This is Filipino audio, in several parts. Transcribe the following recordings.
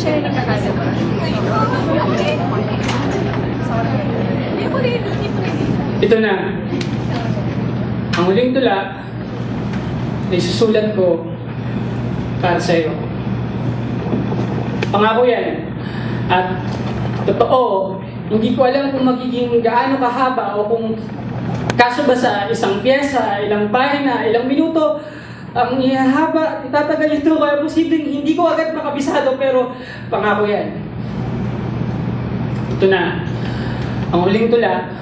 siya rin nagkakasa pa. Ito na. Ang huling tula ay susulat ko para sa iyo. Pangako yan. At totoo, hindi ko alam kung magiging gaano kahaba o kung kaso ba sa isang pyesa, ilang pahina, ilang minuto, ang ihahaba, itatagal ito, kaya posibleng hindi ko agad makabisado, pero pangako yan. Ito na. Ang huling tula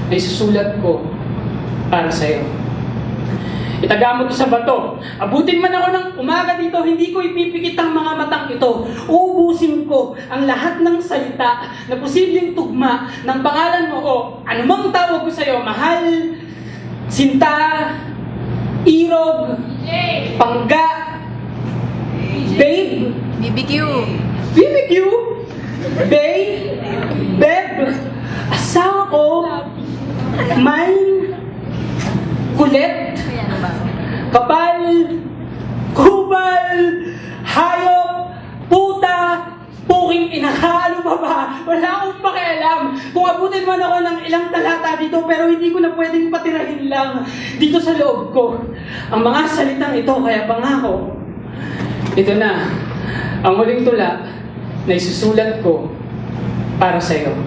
ay susulat ko para sa iyo. Itaga mo to sa bato. Abutin man ako ng umaga dito, hindi ko ipipikit ang mga matang ito. Uubusin ko ang lahat ng salita na posibleng tugma ng pangalan mo o anumang tawag ko sa iyo, mahal, sinta, irog, pangga, babe, BBQ. BBQ, babe, beb, asawa ko, mine, kulit, kapal, kubal, hayop, puta, puking inakalo pa ba? Wala akong pakialam. Kung abutin man ako ng ilang talata dito, pero hindi ko na pwedeng patirahin lang dito sa loob ko ang mga salitang ito, kaya pangako. Ito na, ang huling tula na isusulat ko para sa iyo.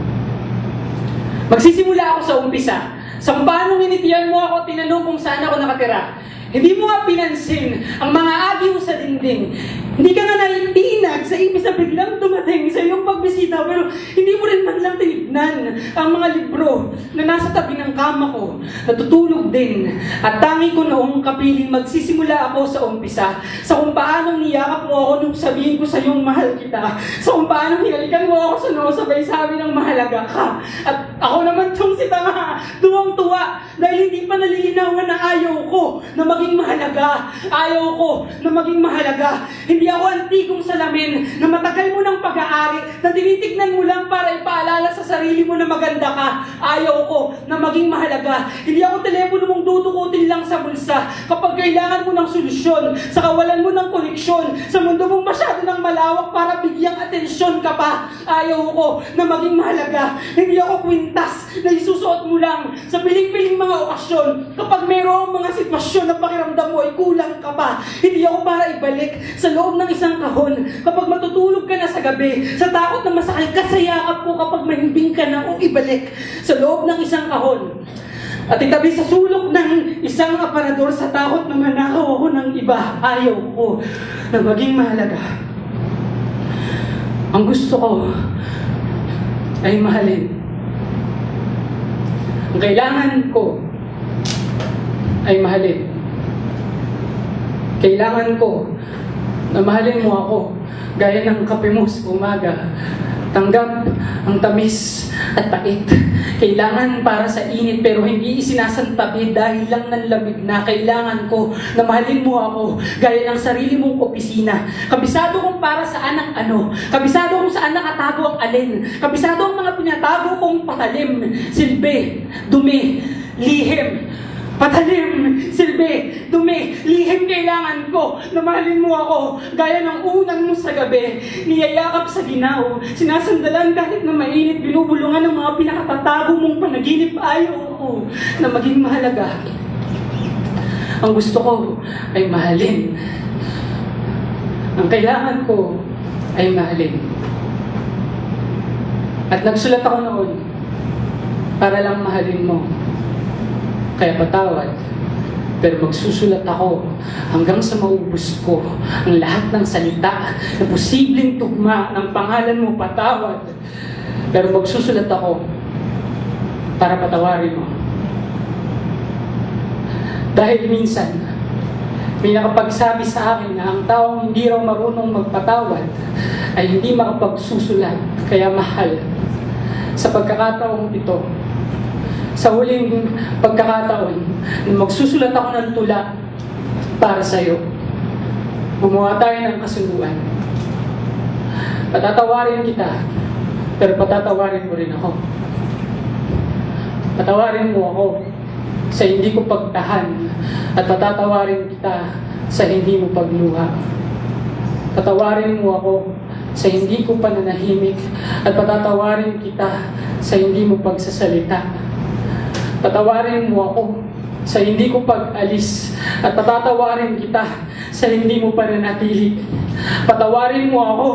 Magsisimula ako sa umpisa. Sa kung paano initiyan mo ako, tinanong kung saan ako nakatira. Hindi mo nga pinansin ang mga agiw sa dingding. Hindi ka nga naitinag sa ibig na biglang dumating sa iyong pagbisita, pero hindi mo rin man lang tinignan ang mga libro na nasa tabi ng kama ko. Natutulog din. At tangi ko noong kapiling magsisimula ako sa umpisa. Sa kung paano niyakap mo ako nung sabihin ko sa iyong mahal kita. Sa kung paano hinalikan mo ako sa noo sabay sabi ng mahalaga ka. At ako naman tong si Tanga, tuwang-tuwa dahil hindi pa nalilinawan na ayaw ko na maging mahalaga. Ayaw ko na maging mahalaga. Hindi ako antikong salamin na matagal mo ng pag-aari na tinitignan mo lang para ipaalala sa sarili mo na maganda ka. Ayaw ko na maging mahalaga. Hindi ako telepono mong dudukutin lang sa bulsa kapag kailangan mo ng solusyon, sa kawalan mo ng koneksyon, sa mundo mong masyado ng malawak para bigyang atensyon ka pa. Ayaw ko na maging mahalaga. Hindi ako kwintas na isusuot mo lang sa piling-piling mga okasyon kapag mayroong mga sitwasyon na pakiramdam mo ay kulang ka pa. Hindi ako para ibalik sa loob ng isang kahon kapag matutulog ka na sa gabi, sa takot na masakal ka sa yakap ko kapag mahimbing ka na o ibalik sa loob ng isang kahon. At itabi sa sulok ng isang aparador sa takot na manakaw ako ng iba. Ayaw ko na maging mahalaga. Ang gusto ko ay mahalin. Ang kailangan ko ay mahalin. Kailangan ko na mahalin mo ako gaya ng kape mo sa umaga. Tanggap ang tamis at pait. Kailangan para sa init pero hindi isinasantabi dahil lang ng lamig na. Kailangan ko na mahalin mo ako gaya ng sarili mong opisina. Kabisado kung para saan ang ano. Kabisado kung saan nakatago ang alin. Kabisado ang mga pinatago kong patalim, silbi, dumi, lihim. Patalim, silbi, dumi, lihim. Kailangan ko na mahalin mo ako gaya ng unan mo sa gabi, niyayakap sa ginaw, sinasandalan kahit na mainit, binubulungan ng mga pinakatatago mong panaginip. Ayaw ko na maging mahalaga. Ang gusto ko ay mahalin. Ang kailangan ko ay mahalin. At nagsulat ako noon para lang mahalin mo. Kaya patawad, pero magsusulat ako hanggang sa maubos ko ang lahat ng salita na posibleng tugma ng pangalan mo. Patawad, pero magsusulat ako para patawarin mo. Dahil minsan, may nakapagsabi sa akin na ang taong hindi raw marunong magpatawad ay hindi makapagsusulat. Kaya mahal, sa pagkakataong ito, sa huling pagkakataon na magsusulat ako ng tula para sa iyo, gumawa tayo ng kasunduan. Patatawarin kita, pero patatawarin mo rin ako. Patawarin mo ako sa hindi ko pagtahan at patatawarin kita sa hindi mo pagluha. Patawarin mo ako sa hindi ko pananahimik at patatawarin kita sa hindi mo pagsasalita. Patawarin mo ako sa hindi ko pag-alis at patatawarin kita sa hindi mo pananatili. Patawarin mo ako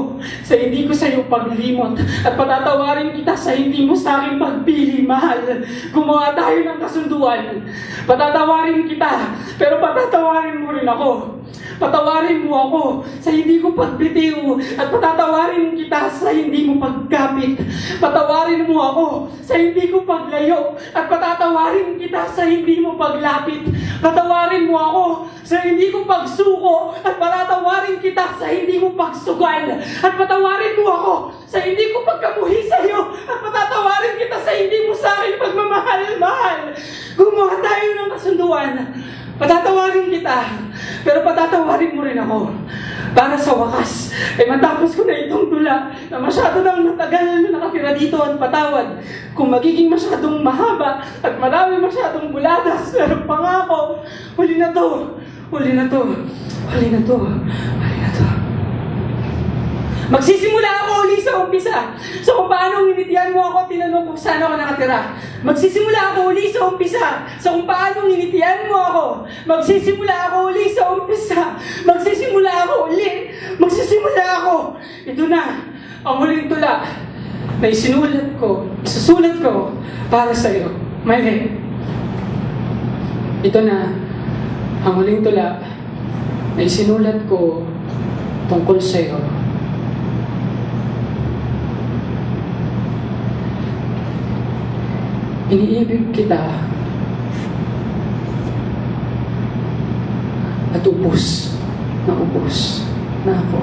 sa hindi ko sa iyo paglimot at patatawarin kita sa hindi mo sa akin pagpili, mahal. Gumawa tayo ng kasunduan. Patatawarin kita, pero patatawarin mo rin ako. Patawarin mo ako sa hindi ko pagbitiw at patatawarin kita sa hindi mo pagkapit. Patawarin mo ako sa hindi ko paglayo at patatawarin kita sa hindi mo paglapit. Patawarin mo ako sa hindi ko pagsuko at patatawarin kita sa hindi mo pagsugal. At patawarin mo ako sa hindi ko pagkabuhi sa iyo at patatawarin kita sa hindi mo sa akin pagmamahal-mahal. Gumawa tayo ng kasunduan. Patatawarin kita, pero patatawarin mo rin ako. Para sa wakas, matapos ko na itong tula na masyado nang matagal na nakatira dito at patawad. Kung magiging masyadong mahaba at marami masyadong buladas, pero pangako, huli na to, huli na to, huli na to, huli na to. Magsisimula ako uli sa umpisa. So kung paano initian mo ako, tinanong kung saan ako nakatira. Magsisimula ako uli sa umpisa. So kung paano initian mo ako. Magsisimula ako uli sa umpisa. Magsisimula ako uli. Magsisimula ako. Ito na, ang huling tula na isusulat ko para sa iyo. Mayle. Ito na, ang huling tula na isinulat ko tungkol sa iyo. Iniibig kita at ubos na ako.